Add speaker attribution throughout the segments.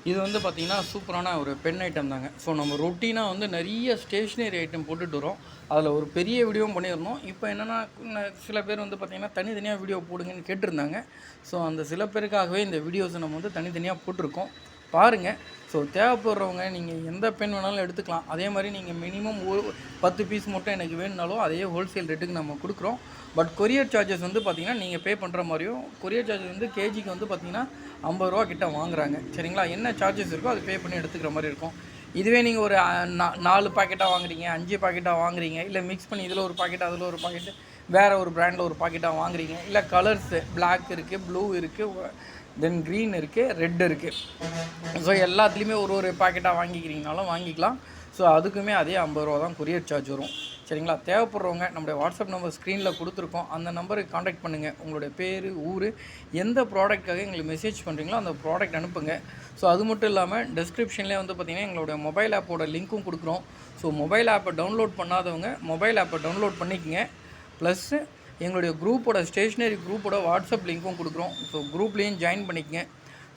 Speaker 1: இது வந்து பார்த்திங்கன்னா சூப்பரான ஒரு பென் ஐட்டம் தாங்க. ஸோ நம்ம ரொட்டீனாக வந்து நிறைய ஸ்டேஷ்னரி ஐட்டம் போட்டுட்டு வரோம். அதில் ஒரு பெரிய வீடியோவும் பண்ணியிருந்தோம். இப்போ என்னென்னா சில பேர் வந்து பார்த்திங்கன்னா தனித்தனியாக வீடியோ போடுங்கன்னு கேட்டிருந்தாங்க. ஸோ அந்த சில பேருக்காகவே இந்த வீடியோஸை நம்ம வந்து தனித்தனியாக போட்டிருக்கோம், பாருங்கள். ஸோ தேவைப்படுறவங்க நீங்கள் எந்த பென் வேணாலும் எடுத்துக்கலாம். அதே மாதிரி நீங்கள் மினிமம் ஒரு 10 பீஸ் மட்டும் எனக்கு வேணுனாலும் அதே ஹோல்சேல் ரேட்டுக்கு நம்ம கொடுக்குறோம். பட் கொரியர் சார்ஜஸ் வந்து பார்த்திங்கன்னா நீங்கள் பே பண்ணுற மாதிரியும், கொரியர் சார்ஜஸ் வந்து கேஜிக்கு வந்து பார்த்திங்கன்னா 50 ரூபா கிட்ட வாங்குறாங்க. சரிங்களா? என்ன சார்ஜஸ் இருக்கோ அது பே பண்ணி எடுத்துக்கிற மாதிரி இருக்கும். இதுவே நீங்கள் ஒரு 4 பாக்கெட்டாக வாங்குறீங்க, 5 பாக்கெட்டாக வாங்குறீங்க, இல்லை மிக்ஸ் பண்ணி இதில் ஒரு பாக்கெட் அதில் ஒரு பாக்கெட்டு வேறு ஒரு பிராண்டில் ஒரு பாக்கெட்டாக வாங்குறீங்க, இல்லை கலர்ஸு பிளாக் இருக்குது, ப்ளூ இருக்குது, தென் க்ரீன் இருக்குது, ரெட் இருக்குது. ஸோ எல்லாத்துலேயுமே ஒரு பாக்கெட்டாக வாங்கிக்கிறீங்கனாலும் வாங்கிக்கலாம். ஸோ அதுக்குமே அதே 50 ரூபா தான் கொரியர் சார்ஜ் வரும். சரிங்களா? தேவைப்படுறவங்க நம்முடைய வாட்ஸ்அப் நம்பர் ஸ்க்ரீனில் கொடுத்துருக்கோம். அந்த நம்பருக்கு காண்டாக்ட் பண்ணுங்கள். உங்களுடைய பேர், ஊர், எந்த ப்ராடக்ட்காக எங்களுக்கு மெசேஜ் பண்ணுறீங்களோ அந்த ப்ராடக்ட் அனுப்புங்க. ஸோ அது மட்டும் இல்லாமல் டெஸ்கிரிப்ஷன்லேயே வந்து பார்த்திங்கன்னா எங்களுடைய மொபைல் ஆப்போட லிங்க்கும் கொடுக்குறோம். ஸோ மொபைல் ஆப்பை டவுன்லோட் பண்ணாதவங்க மொபைல் ஆப்பை டவுன்லோட் பண்ணிக்கங்க. ப்ளஸ்ஸு எங்களுடைய குரூப்போட ஸ்டேஷ்னரி குரூப்போட வாட்ஸ்அப் லிங்க்கும் கொடுக்குறோம். ஸோ குரூப்லேயும் ஜாயின் பண்ணிக்கங்க.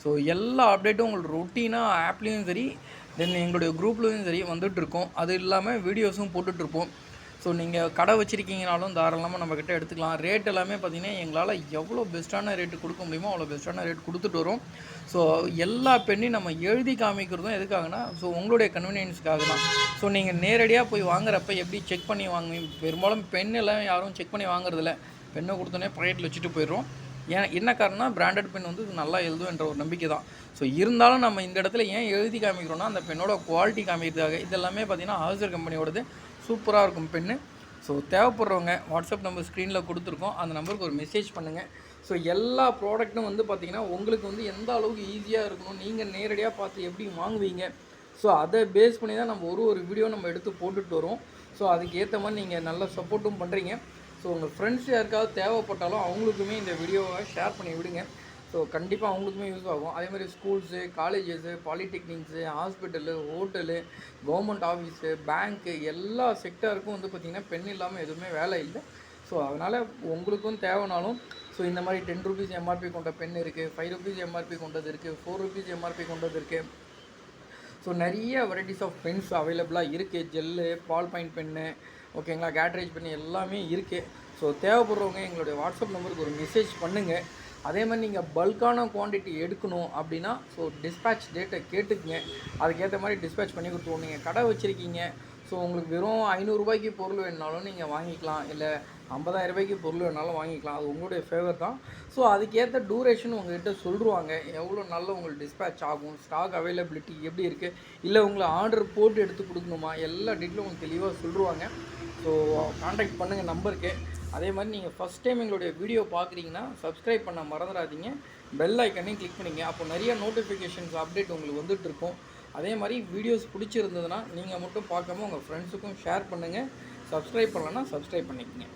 Speaker 1: ஸோ எல்லா அப்டேட்டும் உங்களுக்கு ரொட்டீனாக ஆப்லேயும் சரி, தென் எங்களுடைய குரூப்லேயும் சரி வந்துட்டுருக்கோம். அது இல்லாமல் வீடியோஸும் போட்டுட்ருப்போம். ஸோ நீங்கள் கடை வச்சுருக்கீங்கனாலும் தாராளமாக நம்மக்கிட்ட எடுத்துக்கலாம். ரேட் எல்லாமே பார்த்திங்கன்னா எங்களால் எவ்வளோ பெஸ்ட்டான ரேட்டு கொடுக்க முடியுமோ அவ்வளோ பெஸ்ட்டான ரேட் கொடுத்துட்டு வரோம். ஸோ எல்லா பெண்ணையும் நம்ம எழுதி காமிக்கிறதும் எதுக்காகனா, ஸோ உங்களுடைய கன்வீனியன்ஸுக்காக தான். ஸோ நீங்கள் நேரடியாக போய் வாங்குறப்ப எப்படி செக் பண்ணி வாங்குவீங்க? பெரும்பாலும் பெண்ணெல்லாம் யாரும் செக் பண்ணி வாங்குறதில்ல. பெண்ணை கொடுத்தோன்னே பாக்கெட்டில் வச்சுட்டு போயிடுறோம். ஏன் என்ன காரணம்னா பிராண்டட் பென் வந்து நல்லா எழுதும் என்ற ஒரு நம்பிக்கை தான். ஸோ இருந்தாலும் நம்ம இந்த இடத்துல ஏன் எழுதி காமிக்கிறோன்னா அந்த பெண்ணோட குவாலிட்டி காமிக்கிறதுக்காக. இதெல்லாமே பார்த்திங்கன்னா ஹாசர் கம்பெனியோடது சூப்பராக இருக்கும் பென்னு. ஸோ தேவைப்படுறவங்க வாட்ஸ்அப் நம்பர் ஸ்க்ரீனில் கொடுத்துருக்கோம், அந்த நம்பருக்கு ஒரு மெசேஜ் பண்ணுங்கள். ஸோ எல்லா ப்ராடக்ட்டும் வந்து பார்த்திங்கன்னா உங்களுக்கு வந்து எந்த அளவுக்கு ஈஸியாக இருக்கணும், நீங்கள் நேரடியாக பார்த்து எப்படி வாங்குவீங்க, ஸோ அதை பேஸ் பண்ணி தான் நம்ம ஒரு வீடியோ நம்ம எடுத்து போட்டுட்டு வரோம். ஸோ அதுக்கு ஏற்ற மாதிரி நீங்கள் நல்ல சப்போர்ட்டும் பண்ணுறீங்க. ஸோ உங்கள் ஃப்ரெண்ட்ஸ் யாருக்காவது தேவைப்பட்டாலும் அவங்களுக்குமே இந்த வீடியோவை ஷேர் பண்ணி விடுங்க. ஸோ கண்டிப்பாக அவங்களுக்குமே யூஸ் ஆகும். அதேமாதிரி schools, colleges, polytechnics, hospital, hotel, government office, bank எல்லா செக்டாருக்கும் வந்து பார்த்திங்கன்னா பென் இல்லாமல் எதுவுமே வேலை இல்லை. ஸோ அதனால் உங்களுக்கும் தேவைனாலும் ஸோ இந்த மாதிரி 10 ரூபீஸ் எம்ஆர்பி கொண்ட பென் இருக்குது, 5 ரூபீஸ் எம்ஆர்பி கொண்டது இருக்குது, 4 ரூபீஸ் எம்ஆர்பி கொண்டது இருக்குது. ஸோ நிறைய வெரைட்டிஸ் ஆஃப் பென்ஸ் அவைலபிளாக இருக்குது. ஜெல்லு, பால் பாயிண்ட் பென்னு, ஓகேங்களா, கேட்ரேஜ் பென் எல்லாமே இருக்குது. ஸோ தேவைப்படுறவங்க எங்களுடைய வாட்ஸ்அப் நம்பருக்கு ஒரு மெசேஜ் பண்ணுங்கள். அதே மாதிரி நீங்கள் பல்கான குவான்டிட்டி எடுக்கணும் அப்படின்னா ஸோ டிஸ்பேட்ச் டேட்டை கேட்டுக்குங்க. அதுக்கேற்ற மாதிரி டிஸ்பேட்ச் பண்ணி கொடுத்துருவோம். நீங்கள் கடை வச்சுருக்கீங்க, ஸோ உங்களுக்கு வெறும் 500 ரூபாய்க்கு பொருள் வேணுனாலும் நீங்கள் வாங்கிக்கலாம், இல்லை 50,000 ரூபாய்க்கு பொருள் வேணாலும் வாங்கிக்கலாம். அது உங்களுடைய ஃபேவர் தான். ஸோ அதுக்கேற்ற டூரேஷன் உங்கள்கிட்ட சொல்லுவாங்க, எவ்வளோ நாளில் உங்களுக்கு டிஸ்பேட்ச் ஆகும், ஸ்டாக் அவைலபிலிட்டி எப்படி இருக்குது, இல்லை உங்களை ஆர்டர் போட்டு எடுத்து கொடுக்கணுமா, எல்லா டீட்டெயிலும் உங்களுக்கு தெளிவாக சொல்லுவாங்க. ஸோ கான்டாக்ட் பண்ணுங்கள் நம்பருக்கு. அதே மாதிரி நீங்கள் ஃபஸ்ட் டைம் எங்களுடைய வீடியோ பார்க்குறீங்கன்னா சப்ஸ்கிரைப் பண்ண மறந்துடாதீங்க. பெல் ஐக்கனையும் கிளிக் பண்ணிங்க. அப்போ நிறைய நோட்டிஃபிகேஷன்ஸ் அப்டேட் உங்களுக்கு வந்துட்டுருக்கும். அதே மாதிரி வீடியோஸ் பிடிச்சிருந்ததுன்னா நீங்கள் மட்டும் பார்க்காம உங்கள் ஃப்ரெண்ட்ஸுக்கும் ஷேர் பண்ணுங்கள். சப்ஸ்கிரைப் பண்ணலன்னா சப்ஸ்கிரைப் பண்ணிக்கங்க.